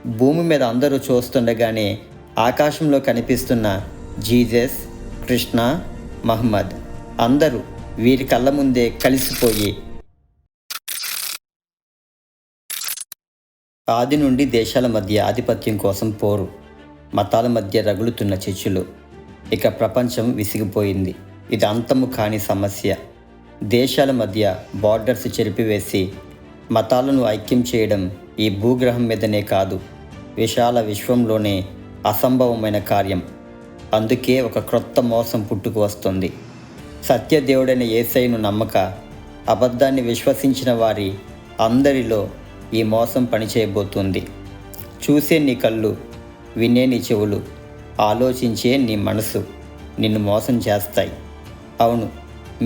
భూమి మీద అందరూ చూస్తుండగానే ఆకాశంలో కనిపిస్తున్న జీసస్, కృష్ణ, మహమ్మద్ అందరూ వీరి కళ్ళ ముందే కలిసిపోయి ఆది నుండి దేశాల మధ్య ఆధిపత్యం కోసం పోరు, మతాల మధ్య రగులుతున్న చిచ్చులు. ఇక ప్రపంచం విసిగిపోయింది. ఇది అంతము కాని సమస్య. దేశాల మధ్య బార్డర్స్ చెరిపివేసి మతాలను ఐక్యం చేయడం ఈ భూగ్రహం మీదనే కాదు, విశాల విశ్వంలోనే అసంభవమైన కార్యం. అందుకే ఒక క్రొత్త మోసం పుట్టుకు వస్తుంది. సత్యదేవుడైన యేసయ్యను నమ్మక అబద్ధాన్ని విశ్వసించిన వారి అందరిలో ఈ మోసం పనిచేయబోతుంది. చూసే నీ కళ్ళు, వినే నీ చెవులు, ఆలోచించే నీ మనసు నిన్ను మోసం చేస్తాయి. అవును,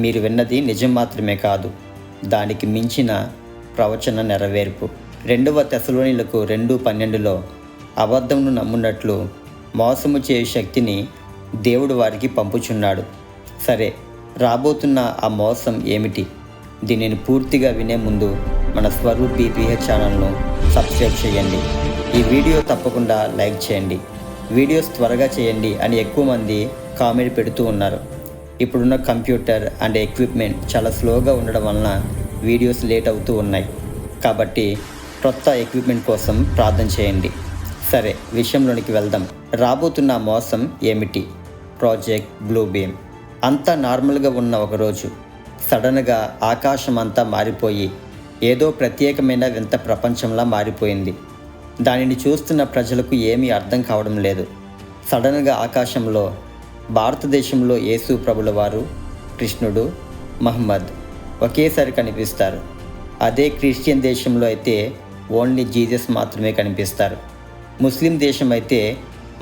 మీరు విన్నది నిజం మాత్రమే కాదు, దానికి మించిన ప్రవచన నెరవేర్పు. 2వ తెస్సలోనియులకు 2:12లో అబద్ధమును నమ్మునట్లు మోసము చేయు శక్తిని దేవుడు వారికి పంపుచున్నాడు. సరే, రాబోతున్న ఆ మోసం ఏమిటి? దీనిని పూర్తిగా వినే ముందు మన స్వరూప్ బీపీహెచ్ ఛానల్ను సబ్స్క్రైబ్ చేయండి. ఈ వీడియో తప్పకుండా లైక్ చేయండి. వీడియోస్ త్వరగా చేయండి అని ఎక్కువ మంది కామెంట్ పెడుతూ ఉన్నారు. ఇప్పుడున్న కంప్యూటర్ అండ్ ఎక్విప్మెంట్ చాలా స్లోగా ఉండడం వలన వీడియోస్ లేట్ అవుతూ ఉన్నాయి. కాబట్టి కొత్త ఎక్విప్మెంట్ కోసం ప్రార్థన చేయండి. సరే, విషయంలోనికి వెళ్దాం. రాబోతున్న మోసం ఏమిటి? Project blue beam. అంతా నార్మల్గా ఉన్న ఒకరోజు సడన్గా ఆకాశం అంతా మారిపోయి ఏదో ప్రత్యేకమైన వింత ప్రపంచంలా మారిపోయింది. దానిని చూస్తున్న ప్రజలకు ఏమీ అర్థం కావడం లేదు. సడన్గా ఆకాశంలో భారతదేశంలో యేసు ప్రభుల వారు, కృష్ణుడు, మహమ్మద్ ఒకేసారి కనిపిస్తారు. అదే క్రిస్టియన్ దేశంలో అయితే ఓన్లీ జీసస్ మాత్రమే కనిపిస్తారు. ముస్లిం దేశం అయితే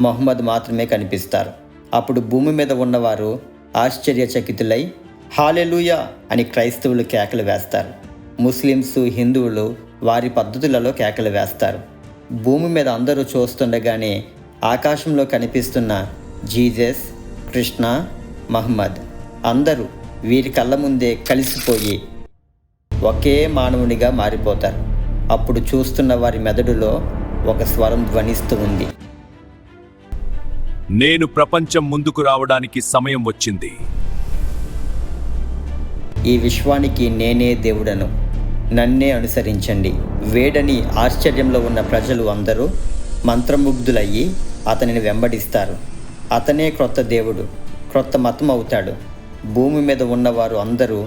మహమ్మద్ మాత్రమే కనిపిస్తారు. అప్పుడు భూమి మీద ఉన్నవారు ఆశ్చర్యచకితులై హల్లెలూయా అని క్రైస్తవులు కేకలు వేస్తారు. ముస్లిమ్స్, హిందువులు వారి పద్ధతులలో కేకలు వేస్తారు. భూమి మీద అందరూ చూస్తుండగానే ఆకాశంలో కనిపిస్తున్న జీసస్, కృష్ణ, మహమ్మద్ అందరూ వీరి కళ్ళ ముందే కలిసిపోయి ఒకే మానవునిగా మారిపోతారు. అప్పుడు చూస్తున్న వారి మెదడులో ఒక స్వరం ధ్వనిస్తూ ఉంది. నేను ప్రపంచం ముందుకు రావడానికి సమయం వచ్చింది. ఈ విశ్వానికి నేనే దేవుడను, నన్నే అనుసరించండి. వేడని ఆశ్చర్యంలో ఉన్న ప్రజలు అందరూ మంత్రముగ్ధులయ్యి అతనిని వెంబడిస్తారు. అతనే క్రొత్త దేవుడు, క్రొత్త మతం అవుతాడు. భూమి మీద ఉన్నవారు అందరూ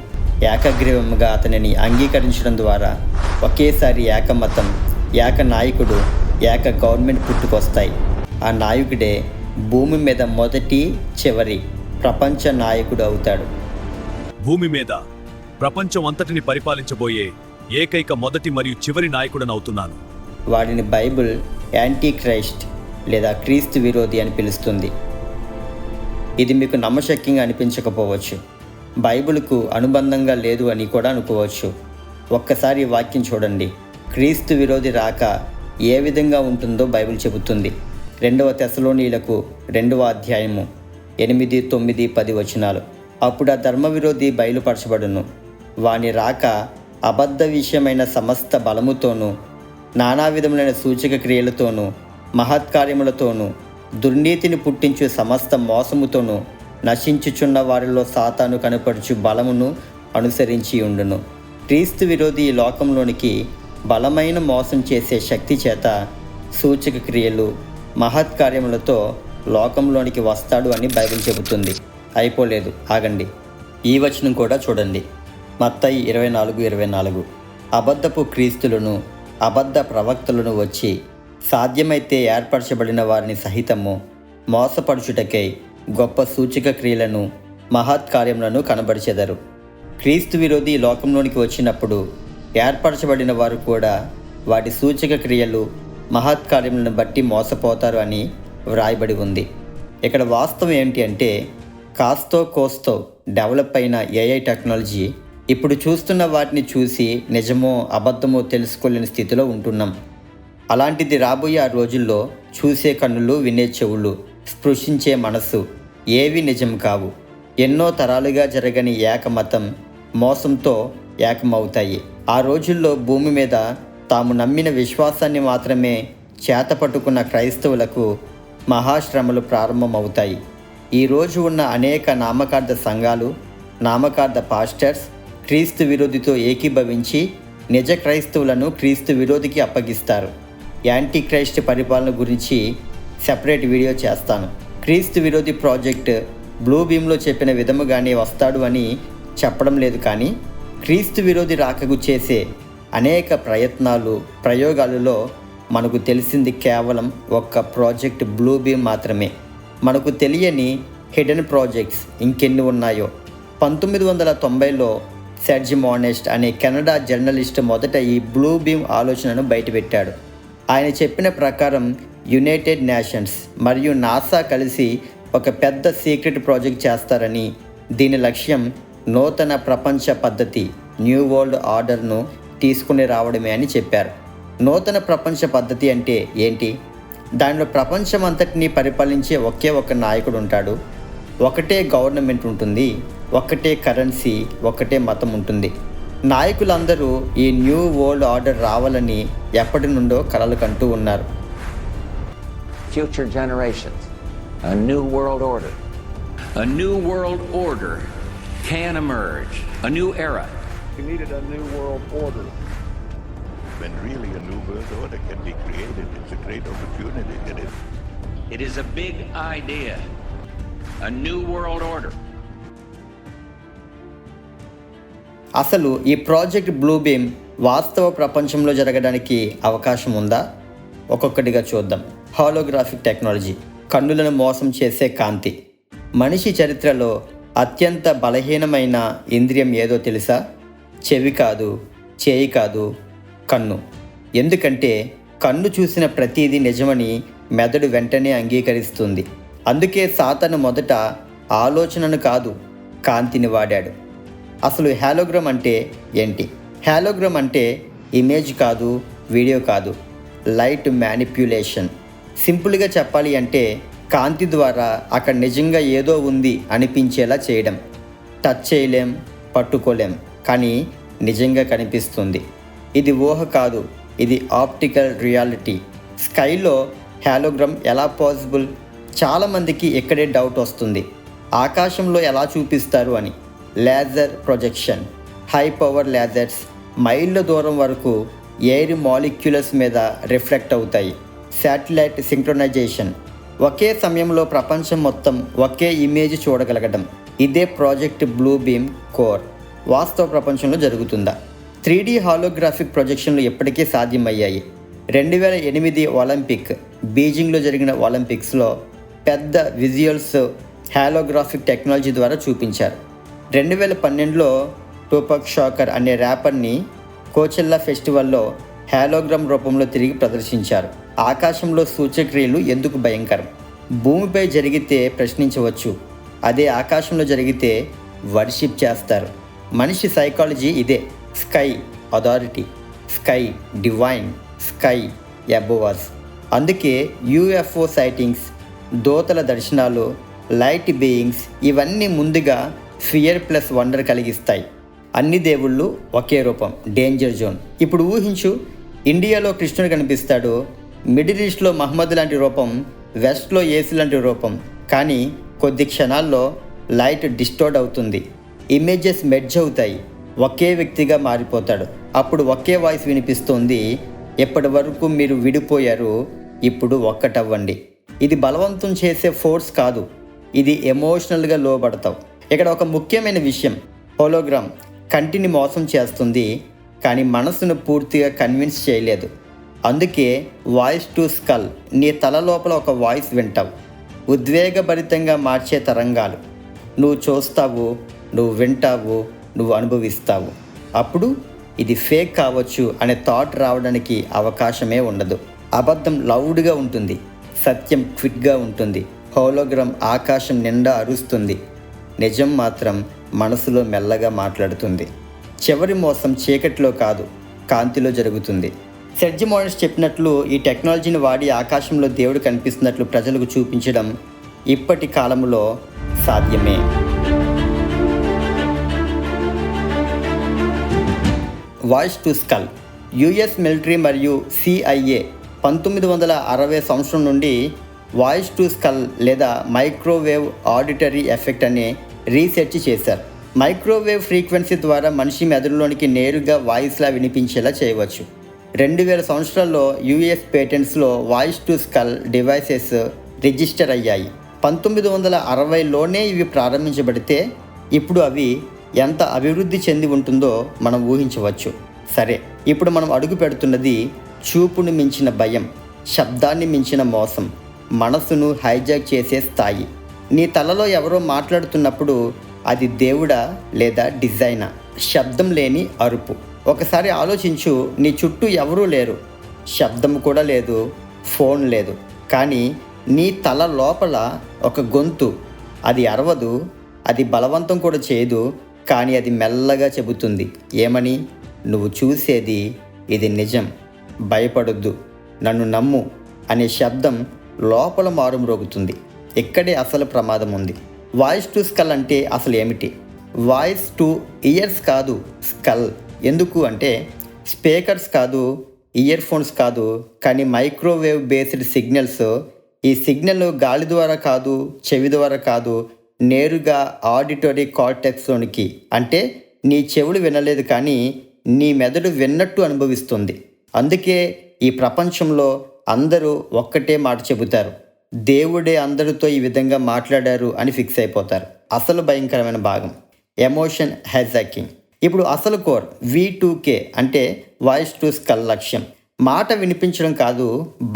ఏకగ్రీవంగా అతనిని అంగీకరించడం ద్వారా ఒకేసారి ఏకమతం, ఏక నాయకుడు, ఏక గవర్నమెంట్ పుట్టుకొస్తాయి. ఆ నాయకుడే భూమి మీద మొదటి, చివరి ప్రపంచ నాయకుడు అవుతాడు. భూమి మీద ప్రపంచం అంతటిని పరిపాలించబోయే ఏకైక మొదటి మరియు చివరి నాయకుడనవుతున్నాను. వాడిని బైబిల్ యాంటీ క్రైస్ట్ లేదా క్రీస్తు విరోధి అని పిలుస్తుంది. ఇది మీకు నమ్మశక్యంగా అనిపించకపోవచ్చు, బైబిల్కు అనుబంధంగా లేదు అని కూడా అనుకోవచ్చు. ఒక్కసారి ఈ వాక్యం చూడండి. క్రీస్తు విరోధి రాక ఏ విధంగా ఉంటుందో బైబిల్ చెబుతుంది. 2వ తెస్సలోనియులకు 2వ అధ్యాయము 8, 9, 10 వచనాలు. అప్పుడు ఆ ధర్మ విరోధి బయలుపరచబడును. వాని రాక అబద్ధ విషయమైన సమస్త బలముతోనూ, నానా విధములైన సూచక క్రియలతోనూ, మహత్కార్యములతోనూ, దుర్నీతిని పుట్టించు సమస్త మోసముతోనూ నశించుచున్న వారిలో సాతాను కనపడుచు బలమును అనుసరించి ఉండును. క్రీస్తు విరోధి ఈ లోకంలోనికి బలమైన మోసం చేసే శక్తి చేత సూచక క్రియలు, మహత్కార్యములతో లోకంలోనికి వస్తాడు అని బైబిల్ చెబుతుంది. అయిపోలేదు, ఆగండి. ఈ వచనం కూడా చూడండి. మత్తయి 24:24. అబద్ధపు క్రీస్తులను, అబద్ధ ప్రవక్తలను వచ్చి సాధ్యమైతే ఏర్పరచబడిన వారిని సహితము మోసపడుచుటకై గొప్ప సూచక క్రియలను, మహత్కార్యములను కనబరిచెదరు. క్రీస్తు విరోధి లోకంలోనికి వచ్చినప్పుడు ఏర్పరచబడిన వారు కూడా వాటి సూచక క్రియలు, మహత్కార్యములను బట్టి మోసపోతారు అని వ్రాయబడి ఉంది. ఇక్కడ వాస్తవం ఏంటి అంటే, కాస్తో కోస్తో డెవలప్ అయిన ఏఐ టెక్నాలజీ ఇప్పుడు చూస్తున్న వాటిని చూసి నిజమో అబద్ధమో తెలుసుకోలేని స్థితిలో ఉంటున్నాం. అలాంటిది రాబోయే ఆ రోజుల్లో చూసే కన్నులు, వినే చెవులు, స్పృశించే మనస్సు ఏవి నిజం కావు. ఎన్నో తరాలుగా జరగని ఏకమతం మోసంతో ఏకమవుతాయి. ఆ రోజుల్లో భూమి మీద తాము నమ్మిన విశ్వాసాన్ని మాత్రమే చేతపట్టుకున్న క్రైస్తవులకు మహాశ్రమలు ప్రారంభమవుతాయి. ఈరోజు ఉన్న అనేక నామకార్థ సంఘాలు, నామకార్థ పాస్టర్స్ క్రీస్తు విరోధితో ఏకీభవించి నిజ క్రైస్తవులను క్రీస్తు విరోధికి అప్పగిస్తారు. యాంటీ క్రైస్ట్ పరిపాలన గురించి సెపరేట్ వీడియో చేస్తాను. క్రీస్తు విరోధి ప్రాజెక్ట్ బ్లూ బీమ్లో చెప్పిన విధముగానే వస్తాడు అని చెప్పడం లేదు, కానీ క్రీస్తు విరోధి రాకకు చేసే అనేక ప్రయోగాలలో మనకు తెలిసింది కేవలం ఒక్క ప్రాజెక్ట్ బ్లూ బీమ్ మాత్రమే. మనకు తెలియని హిడెన్ ప్రాజెక్ట్స్ ఇంకెన్ని ఉన్నాయో. 1990లో సెర్జ్ మోనెస్ట్ అనే కెనడా జర్నలిస్ట్ మొదట ఈ బ్లూ బీమ్ ఆలోచనను బయటపెట్టాడు. ఆయన చెప్పిన ప్రకారం యునైటెడ్ నేషన్స్ మరియు నాసా కలిసి ఒక పెద్ద సీక్రెట్ ప్రాజెక్ట్ చేస్తారని, దీని లక్ష్యం నూతన ప్రపంచ పద్ధతి న్యూ వరల్డ్ ఆర్డర్ను తీసుకుని రావడమే అని చెప్పారు. నూతన ప్రపంచ పద్ధతి అంటే ఏంటి? దానిలో ప్రపంచం అంతటినీ పరిపాలించే ఒకే ఒక నాయకుడు ఉంటాడు, ఒకటే గవర్నమెంట్ ఉంటుంది, ఒకటే కరెన్సీ, ఒకటే మతం ఉంటుంది. నాయకులందరూ ఈ న్యూ వరల్డ్ ఆర్డర్ రావాలని ఎప్పటి నుండో కలలు కంటూ ఉన్నారు. Future generations, a new world order. A new world order can emerge, a new era. We needed a new world order. When really a new world order can be created, it's a great opportunity. It is a big idea, a new world order. అసలు ఈ project blue beam వాస్తవ ప్రపంచంలో జరగడానికి అవకాశం ఉందా? ఒక్కొక్కటిగా చూద్దాం. Holographic technology, కన్నులను మోసం చేసే కాంతి. మనిషి చరిత్రలో అత్యంత బలహీనమైన ఇంద్రియం ఏదో తెలుసా? చెవి కాదు, చేయి కాదు, కన్ను. ఎందుకంటే కన్ను చూసిన ప్రతిదీ నిజమని మెదడు వెంటనే అంగీకరిస్తుంది. అందుకే సాతాను మొదట ఆలోచనను కాదు, కాంతిని వాడాడు. అసలు హాలోగ్రామ్ అంటే ఏంటి? హాలోగ్రామ్ అంటే ఇమేజ్ కాదు, వీడియో కాదు, లైట్ మ్యానిప్యులేషన్. సింపుల్గా చెప్పాలి అంటే కాంతి ద్వారా అక్కడ నిజంగా ఏదో ఉంది అనిపించేలా చేయడం. టచ్ చేయలేం, పట్టుకోలేం, కానీ నిజంగా కనిపిస్తుంది. ఇది ఊహ కాదు, ఇది ఆప్టికల్ రియాలిటీ. స్కైలో హాలోగ్రామ్ ఎలా పాసిబుల్? చాలామందికి ఇక్కడే డౌట్ వస్తుంది, ఆకాశంలో ఎలా చూపిస్తారు అని. Laser projection, high power lasers మైళ్ళ దూరం వరకు ఎయిర్ మాలిక్యులస్ మీద రిఫ్లెక్ట్ అవుతాయి. శాటిలైట్ సింక్రొనైజేషన్, ఒకే సమయంలో ప్రపంచం మొత్తం ఒకే ఇమేజ్ చూడగలగడం. ఇదే ప్రాజెక్ట్ బ్లూ బీమ్ కోర్. వాస్తవ ప్రపంచంలో జరుగుతుందా? 3D హాలోగ్రాఫిక్ ప్రొజెక్షన్లు ఎప్పటికీ సాధ్యమయ్యాయి. 2008 ఒలింపిక్ బీజింగ్లో జరిగిన ఒలింపిక్స్లో పెద్ద విజువల్స్ హాలోగ్రాఫిక్ టెక్నాలజీ ద్వారా చూపించారు. 2012లో టూపాక్ షాకర్ అనే ర్యాపర్ని కోచెల్లా ఫెస్టివల్లో హాలోగ్రామ్ రూపంలో తిరిగి ప్రదర్శించారు. ఆకాశంలో సూచక్రియలు ఎందుకు భయంకరం? భూమిపై జరిగితే ప్రశ్నించవచ్చు, అదే ఆకాశంలో జరిగితే వర్షిప్ చేస్తారు. మనిషి సైకాలజీ ఇదే. Sky authority, sky divine, sky above us. అందుకే UFO సైటింగ్స్, దోతల దర్శనాలు, లైట్ బీయింగ్స్ ఇవన్నీ ముందుగా ఫియర్ ప్లస్ వండర్ కలిగిస్తాయి. అన్ని దేవుళ్ళు ఒకే రూపం, డేంజర్ జోన్. ఇప్పుడు ఊహించు, ఇండియాలో కృష్ణుడు కనిపిస్తాడు, మిడిల్ ఈస్ట్లో మహమ్మద్ లాంటి రూపం, వెస్ట్లో యేసు లాంటి రూపం. కానీ కొద్ది క్షణాల్లో లైట్ డిస్టోర్డ్ అవుతుంది, ఇమేజెస్ మెర్జ్ అవుతాయి, ఒకే వ్యక్తిగా మారిపోతాడు. అప్పుడు ఒకే వాయిస్ వినిపిస్తుంది, ఎప్పటి వరకు మీరు విడిపోయారు, ఇప్పుడు ఒక్కటవ్వండి. ఇది బలవంతం చేసే ఫోర్స్ కాదు, ఇది ఎమోషనల్గా లోబడతావు. ఇక్కడ ఒక ముఖ్యమైన విషయం, హోలోగ్రామ్ కంటిని మోసం చేస్తుంది, కానీ మనసును పూర్తిగా కన్విన్స్ చేయలేదు. అందుకే వాయిస్ టు స్కల్, నీ తల లోపల ఒక వాయిస్ వింటావు, ఉద్వేగభరితంగా మార్చే తరంగాలు. నువ్వు చూస్తావు, నువ్వు వింటావు, నువ్వు అనుభవిస్తావు. అప్పుడు ఇది ఫేక్ కావచ్చు అనే థాట్ రావడానికి అవకాశమే ఉండదు. అబద్ధం లౌడ్గా ఉంటుంది, సత్యం క్విక్గా ఉంటుంది. హోలోగ్రామ్ ఆకాశం నిండా అరుస్తుంది, నిజం మాత్రం మనసులో మెల్లగా మాట్లాడుతుంది. చివరి మోసం చీకటిలో కాదు, కాంతిలో జరుగుతుంది. సెర్జ్ మోనెస్ట్ చెప్పినట్లు ఈ టెక్నాలజీని వాడి ఆకాశంలో దేవుడు కనిపిస్తున్నట్లు ప్రజలకు చూపించడం ఇప్పటి కాలంలో సాధ్యమే. Voice to skull, US military మరియు CIA 1960 సంవత్సరం నుండి వాయిస్ టు స్కల్ లేదా మైక్రోవేవ్ ఆడిటరీ ఎఫెక్ట్ అనే రీసెర్చ్ చేశారు. మైక్రోవేవ్ ఫ్రీక్వెన్సీ ద్వారా మనిషి మెదడులోనికి నేరుగా వాయిస్లా వినిపించేలా చేయవచ్చు. 2000 సంవత్సరాల్లో యుఎస్ పేటెంట్స్లో voice to skull devices register అయ్యాయి. 1960లోనే ఇవి ప్రారంభించబడితే ఇప్పుడు అవి ఎంత అభివృద్ధి చెంది ఉంటుందో మనం ఊహించవచ్చు. సరే, ఇప్పుడు మనం అడుగు పెడుతున్నది చూపును మించిన భయం, శబ్దాన్ని మించిన మోసం, మనసును హైజాక్ చేసే స్థాయి. నీ తలలో ఎవరో మాట్లాడుతున్నప్పుడు అది దేవుడా లేదా డిజైనా? శబ్దం లేని అరుపు. ఒకసారి ఆలోచించు, నీ చుట్టూ ఎవరూ లేరు, శబ్దం కూడా లేదు, ఫోన్ లేదు, కానీ నీ తల లోపల ఒక గొంతు. అది అరవదు, అది బలవంతం కూడా చేయదు, కానీ అది మెల్లగా చెబుతుంది. ఏమని? నువ్వు చూసేది ఇది నిజం, భయపడొద్దు, నన్ను నమ్ము అనే శబ్దం లోపల మారుమ్రోగుతుంది. ఇక్కడే అసలు ప్రమాదం ఉంది. వాయిస్ టు స్కల్ అంటే అసలు ఏమిటి? వాయిస్ టు ఇయర్స్ కాదు, స్కల్. ఎందుకు అంటే స్పీకర్స్ కాదు, ఇయర్ ఫోన్స్ కాదు, కానీ మైక్రోవేవ్ బేస్డ్ సిగ్నల్స్. ఈ సిగ్నల్ గాలి ద్వారా కాదు, చెవి ద్వారా కాదు, నేరుగా ఆడిటరీ కార్టెక్స్లోనికి, అంటే నీ చెవులు వినలేదు కానీ నీ మెదడు విన్నట్టు అనుభవిస్తుంది. అందుకే ఈ ప్రపంచంలో అందరూ ఒక్కటే మాట చెబుతారు, దేవుడే అందరితో ఈ విధంగా మాట్లాడారు అని ఫిక్స్ అయిపోతారు. అసలు భయంకరమైన భాగం ఎమోషన్ హైజాకింగ్. ఇప్పుడు అసలు కోర్ V2K అంటే వాయిస్ టు స్కల్ లక్ష్యం. మాట వినిపించడం కాదు,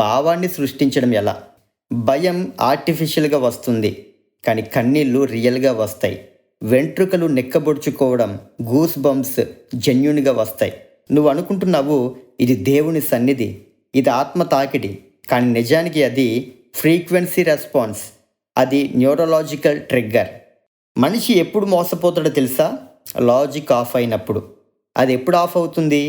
భావాన్ని సృష్టించడం. ఎలా? భయం ఆర్టిఫిషియల్గా వస్తుంది, కానీ కన్నీళ్ళు రియల్గా వస్తాయి. వెంట్రుకలు నెక్కబొడుచుకోవడం, గూస్ బంప్స్ జెన్యూన్గా వస్తాయి. నువ్వు అనుకుంటున్నావు ఇది దేవుని సన్నిధి, ఇది ఆత్మ తాకిడి, కానీ నిజానికి అది ఫ్రీక్వెన్సీ రెస్పాన్స్. అది న్యూరలాజికల్ ట్రిగ్గర్. మనిషి ఎప్పుడు మోసపోతాడో తెలుసా? లాజిక్ ఆఫ్ అయినప్పుడు. అది ఎప్పుడు ఆఫ్ అవుతుంది?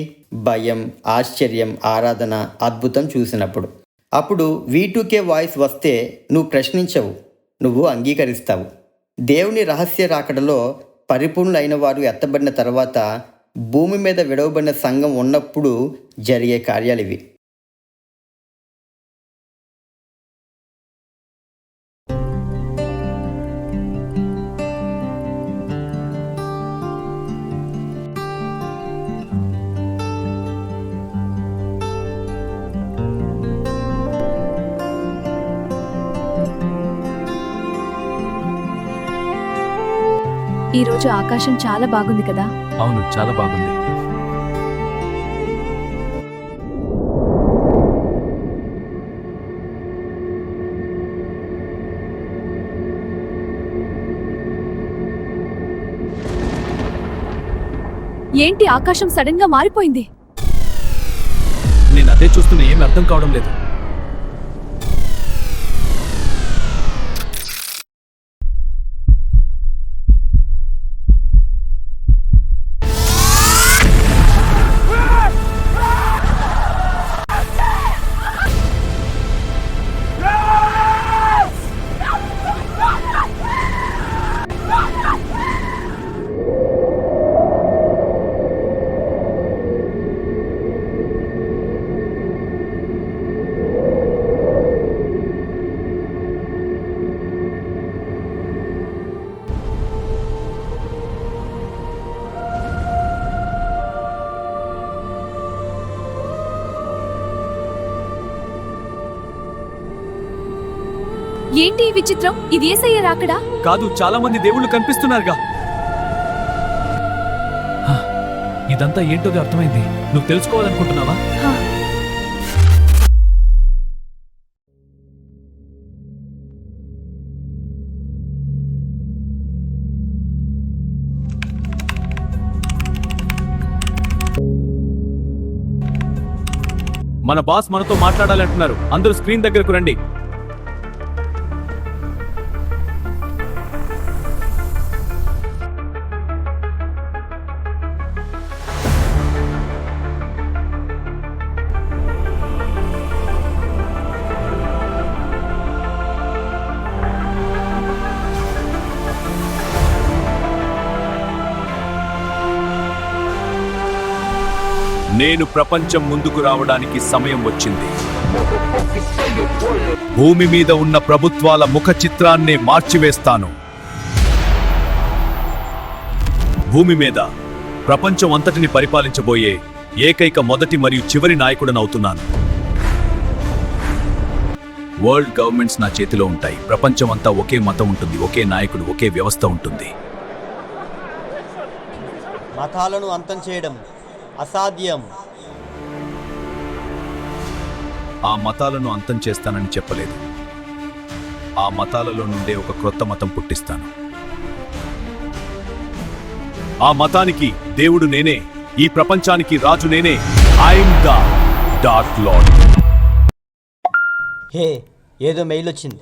భయం, ఆశ్చర్యం, ఆరాధన, అద్భుతం చూసినప్పుడు. అప్పుడు V2K వాయిస్ వస్తే నువ్వు ప్రశ్నించవు, నువ్వు అంగీకరిస్తావు. దేవుని రహస్య రాకడలో పరిపూర్ణులైన వారు ఎత్తబడిన తర్వాత భూమి మీద విడవబడిన సంఘం ఉన్నప్పుడు జరిగే కార్యాలు ఇవి. ఈ రోజు ఆకాశం చాలా బాగుంది కదా? అవును, చాలా బాగుంది. ఏంటి ఆకాశం సడన్ గా మారిపోయింది? నేను అదే చూస్తున్నా, ఏమి అర్థం కావడం లేదు. ఏంటి ఈ విచిత్రం? ఇది యేసయ్య రాకడా? కాదు, చాలా మంది దేవుళ్ళు కనిపిస్తున్నారుగా. ఇదంతా ఏంటో అర్థమైంది. నువ్వు తెలుసుకోవాలనుకుంటున్నావా? మన బాస్ మనతో మాట్లాడాలంటున్నారు. అందరూ స్క్రీన్ దగ్గరకు రండి. నేను ప్రపంచం ముందుకు రావడానికి సమయం వచ్చింది. భూమి మీద ఉన్న ప్రభుత్వాల ముఖ చిత్రాన్నే మార్చివేస్తాను. భూమి మీద ప్రపంచం అంతటిని పరిపాలించబోయే ఏకైక మొదటి మరియు చివరి నాయకుడనవుతున్నాను. వరల్డ్ గవర్నమెంట్స్ నా చేతిలో ఉంటాయి. ప్రపంచం అంతా ఒకే మతం ఉంటుంది, ఒకే నాయకుడు, ఒకే వ్యవస్థ ఉంటుంది. మతాలను అంతం చేయడం అసాధ్యం. ఆ మతాలను అంతం చేస్తానని చెప్పలేదు. ఆ మతాలలో నుండే ఒక క్రొత్త మతం పుట్టిస్తాను. ఆ మతానికి దేవుడు నేనే, ఈ ప్రపంచానికి రాజు నేనే. I'm the dark lord. Hey, ఏదో మెయిల్ వచ్చింది.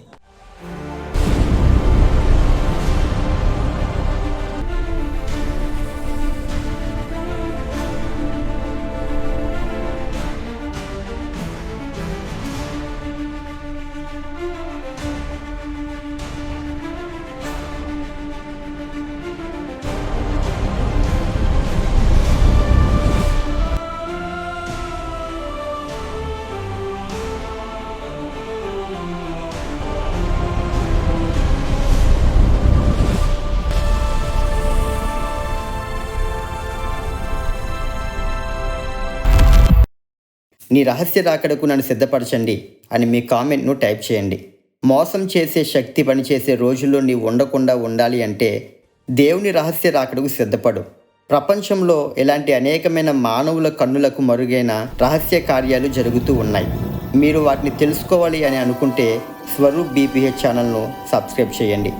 నీ రహస్య రాకడకు నన్ను సిద్ధపరచండి అని మీ కామెంట్ను టైప్ చేయండి. మోసం చేసే శక్తి పనిచేసే రోజుల్లో నీవు ఉండకుండా ఉండాలి అంటే దేవుని రహస్య రాకడకు సిద్ధపడు. ప్రపంచంలో ఇలాంటి అనేకమైన మానవుల కన్నులకు మరుగైన రహస్య కార్యాలు జరుగుతూ ఉన్నాయి. మీరు వాటిని తెలుసుకోవాలి అని అనుకుంటే స్వరూప్ బీపీహెచ్ ఛానల్ను సబ్స్క్రైబ్ చేయండి.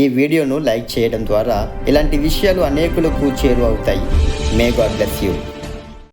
ఈ వీడియోను లైక్ చేయడం ద్వారా ఇలాంటి విషయాలు అనేకులకు చేరువవుతాయి. May God bless you.